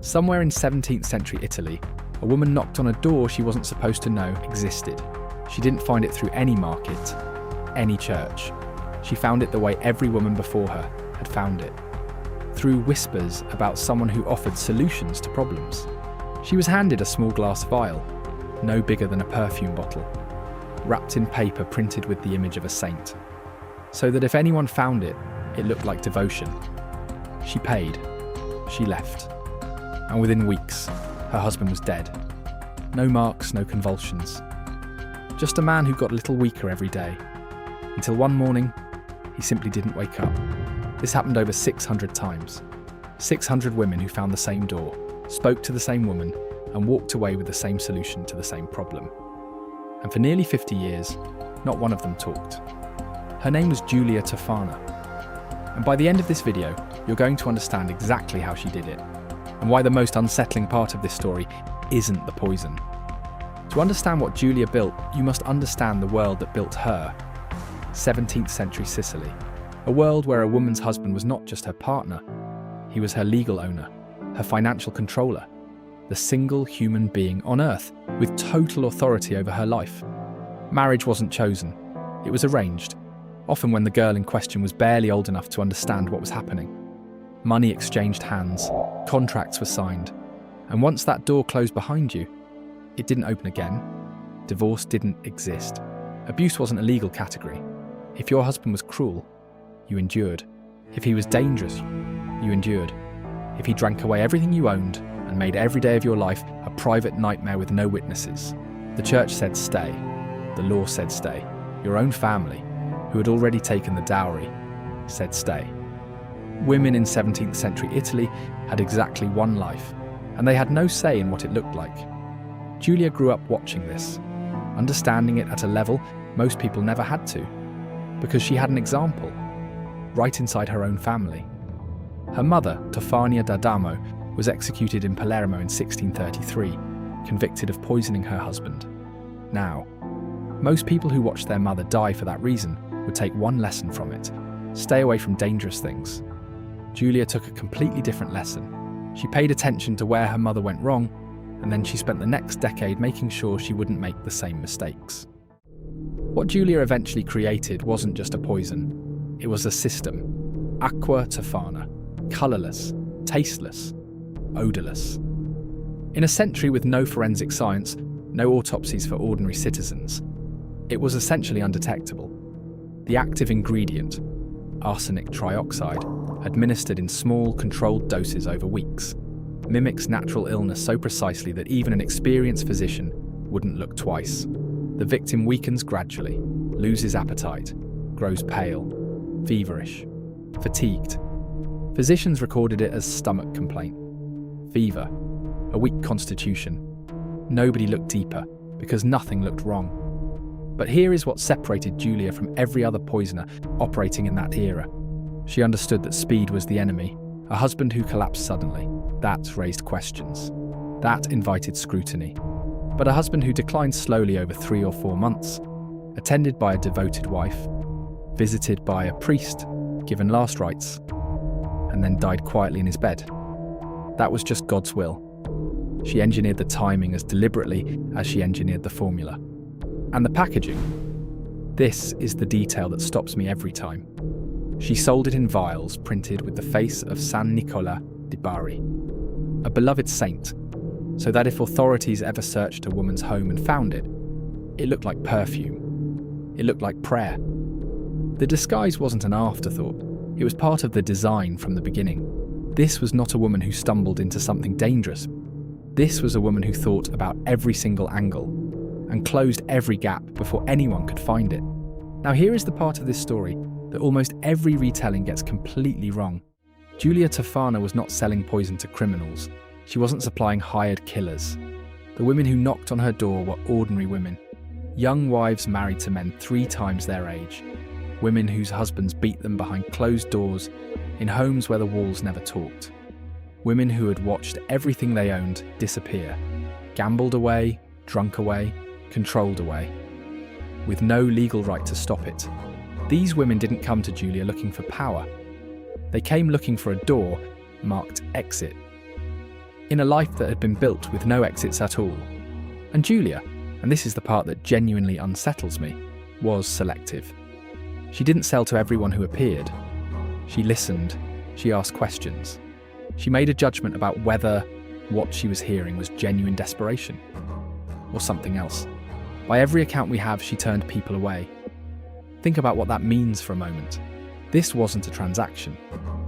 Somewhere in 17th century Italy, a woman knocked on a door she wasn't supposed to know existed. She didn't find it through any market, any church. She found it the way every woman before her had found it, through whispers about someone who offered solutions to problems. She was handed a small glass vial, no bigger than a perfume bottle, wrapped in paper printed with the image of a saint, so that if anyone found it, it looked like devotion. She paid, she left, and within weeks, her husband was dead. No marks, no convulsions. Just a man who got a little weaker every day, until one morning, he simply didn't wake up. This happened over 600 times. 600 women who found the same door, spoke to the same woman, and walked away with the same solution to the same problem. And for nearly 50 years, not one of them talked. Her name was Giulia Tofana. And by the end of this video, you're going to understand exactly how she did it, and why the most unsettling part of this story isn't the poison. To understand what Giulia built, you must understand the world that built her. 17th century Sicily. A world where a woman's husband was not just her partner, he was her legal owner, her financial controller, the single human being on earth with total authority over her life. Marriage wasn't chosen, it was arranged, often when the girl in question was barely old enough to understand what was happening. Money exchanged hands, contracts were signed, and once that door closed behind you, it didn't open again. Divorce didn't exist. Abuse wasn't a legal category. If your husband was cruel, you endured. If he was dangerous, you endured. If he drank away everything you owned and made every day of your life a private nightmare with no witnesses, the church said stay. The law said stay. Your own family, who had already taken the dowry, said stay. Women in 17th century Italy had exactly one life, and they had no say in what it looked like. Giulia grew up watching this, understanding it at a level most people never had to, because she had an example, right inside her own family. Her mother, Tofania d'Adamo, was executed in Palermo in 1633, convicted of poisoning her husband. Now, most people who watched their mother die for that reason would take one lesson from it: stay away from dangerous things. Giulia took a completely different lesson. She paid attention to where her mother went wrong, and then she spent the next decade making sure she wouldn't make the same mistakes. What Giulia eventually created wasn't just a poison, it was a system. Aqua Tofana. Colourless, tasteless, odourless. In a century with no forensic science, no autopsies for ordinary citizens, it was essentially undetectable. The active ingredient, arsenic trioxide, administered in small, controlled doses over weeks, mimics natural illness so precisely that even an experienced physician wouldn't look twice. The victim weakens gradually, loses appetite, grows pale, feverish, fatigued. Physicians recorded it as stomach complaint, fever, a weak constitution. Nobody looked deeper, because nothing looked wrong. But here is what separated Giulia from every other poisoner operating in that era. She understood that speed was the enemy. A husband who collapsed suddenly, that raised questions. That invited scrutiny. But a husband who declined slowly over 3 or 4 months, attended by a devoted wife, visited by a priest, given last rites, and then died quietly in his bed. That was just God's will. She engineered the timing as deliberately as she engineered the formula. And the packaging. This is the detail that stops me every time. She sold it in vials printed with the face of San Nicola di Bari, a beloved saint, so that if authorities ever searched a woman's home and found it, it looked like perfume. It looked like prayer. The disguise wasn't an afterthought. It was part of the design from the beginning. This was not a woman who stumbled into something dangerous. This was a woman who thought about every single angle and closed every gap before anyone could find it. Now here is the part of this story that almost every retelling gets completely wrong. Giulia Tofana was not selling poison to criminals. She wasn't supplying hired killers. The women who knocked on her door were ordinary women. Young wives married to men 3 times their age. Women whose husbands beat them behind closed doors in homes where the walls never talked. Women who had watched everything they owned disappear, gambled away, drunk away, controlled away, with no legal right to stop it. These women didn't come to Giulia looking for power. They came looking for a door marked exit. in a life that had been built with no exits at all. And Giulia, and this is the part that genuinely unsettles me, was selective. She didn't sell to everyone who appeared. She listened, she asked questions. She made a judgment about whether what she was hearing was genuine desperation or something else. By every account we have, she turned people away. Think about what that means for a moment. This wasn't a transaction.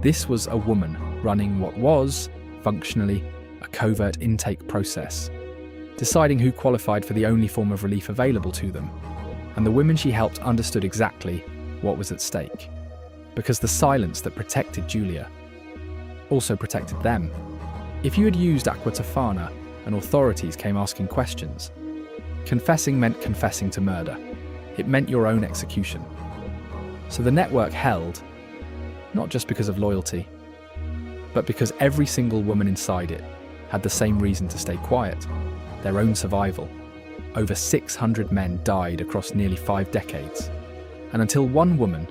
This was a woman running what was, functionally, a covert intake process, deciding who qualified for the only form of relief available to them. And the women she helped understood exactly what was at stake. Because the silence that protected Giulia also protected them. If you had used Aqua Tofana and authorities came asking questions, confessing meant confessing to murder. It meant your own execution. So the network held, not just because of loyalty, but because every single woman inside it had the same reason to stay quiet, their own survival. Over 600 men died across nearly 5 decades. And until one woman,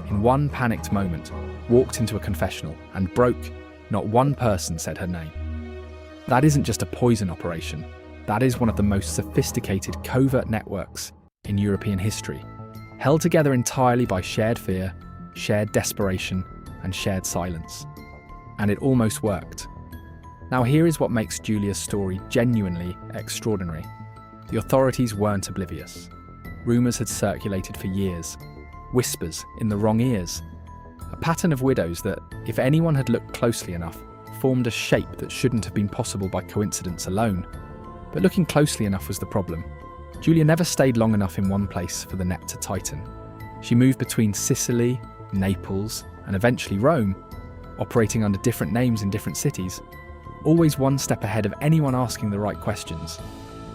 in one panicked moment, walked into a confessional and broke, not one person said her name. That isn't just a poison operation. That is one of the most sophisticated covert networks in European history, held together entirely by shared fear, shared desperation, and shared silence. And it almost worked. Now here is what makes Giulia's story genuinely extraordinary. The authorities weren't oblivious. Rumours had circulated for years. Whispers in the wrong ears. A pattern of widows that, if anyone had looked closely enough, formed a shape that shouldn't have been possible by coincidence alone. But looking closely enough was the problem. Giulia never stayed long enough in one place for the net to tighten. She moved between Sicily, Naples, and eventually Rome, operating under different names in different cities, always one step ahead of anyone asking the right questions.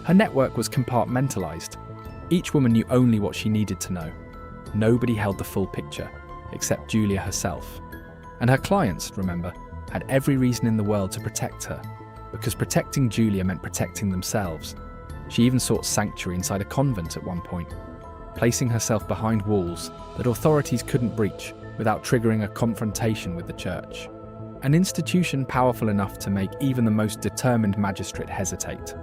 Her network was compartmentalized. Each woman knew only what she needed to know. Nobody held the full picture, except Giulia herself. And her clients, remember, had every reason in the world to protect her, because protecting Giulia meant protecting themselves. She even sought sanctuary inside a convent at one point, placing herself behind walls that authorities couldn't breach without triggering a confrontation with the church. An institution powerful enough to make even the most determined magistrate hesitate.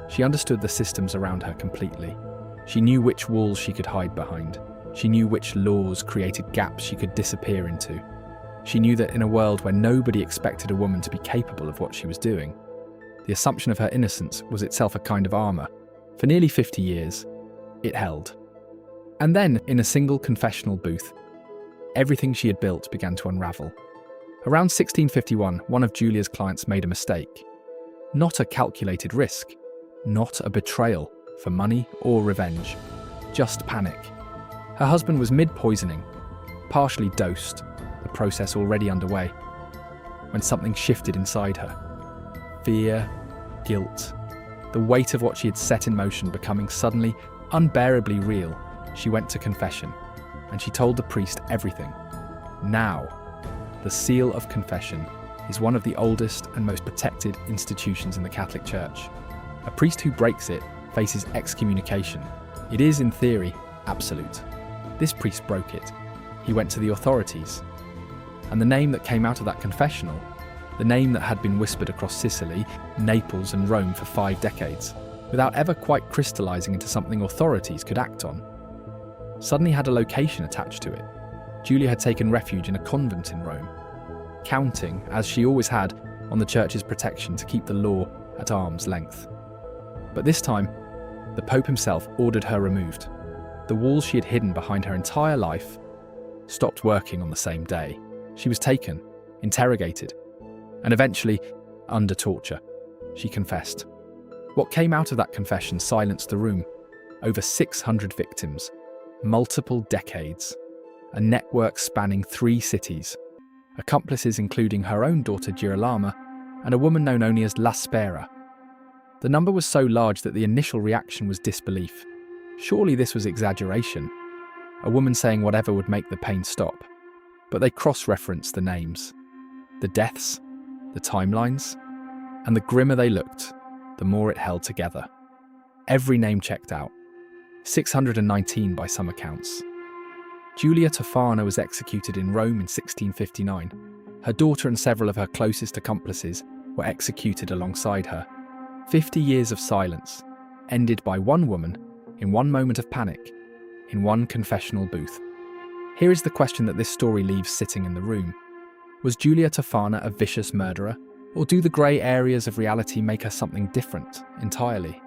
She understood the systems around her completely. She knew which walls she could hide behind. She knew which laws created gaps she could disappear into. She knew that in a world where nobody expected a woman to be capable of what she was doing, the assumption of her innocence was itself a kind of armour. For nearly 50 years, it held. And then, in a single confessional booth, everything she had built began to unravel. Around 1651, one of Giulia's clients made a mistake. Not a calculated risk, not a betrayal for money or revenge, just panic. Her husband was mid-poisoning, partially dosed, the process already underway, when something shifted inside her. Fear, guilt, the weight of what she had set in motion becoming suddenly unbearably real. She went to confession, and she told the priest everything. Now, the seal of confession is one of the oldest and most protected institutions in the Catholic Church. A priest who breaks it faces excommunication. It is, in theory, absolute. This priest broke it. He went to the authorities. And the name that came out of that confessional, the name that had been whispered across Sicily, Naples and Rome for 5 decades, without ever quite crystallising into something authorities could act on, suddenly had a location attached to it. Giulia had taken refuge in a convent in Rome, counting, as she always had, on the church's protection to keep the law at arm's length. But this time, the Pope himself ordered her removed. The walls she had hidden behind her entire life stopped working on the same day. She was taken, interrogated, and eventually, under torture, she confessed. What came out of that confession silenced the room. Over 600 victims, multiple decades, a network spanning 3 cities, accomplices including her own daughter Girolama and a woman known only as La Spera. The number was so large that the initial reaction was disbelief. Surely this was exaggeration, a woman saying whatever would make the pain stop. But they cross-referenced the names, the deaths, the timelines, and the grimmer they looked, the more it held together. Every name checked out, 619 by some accounts. Giulia Tofana was executed in Rome in 1659. Her daughter and several of her closest accomplices were executed alongside her. 50 years of silence, ended by one woman, in one moment of panic, in one confessional booth. Here is the question that this story leaves sitting in the room. Was Giulia Tofana a vicious murderer, or do the grey areas of reality make her something different entirely?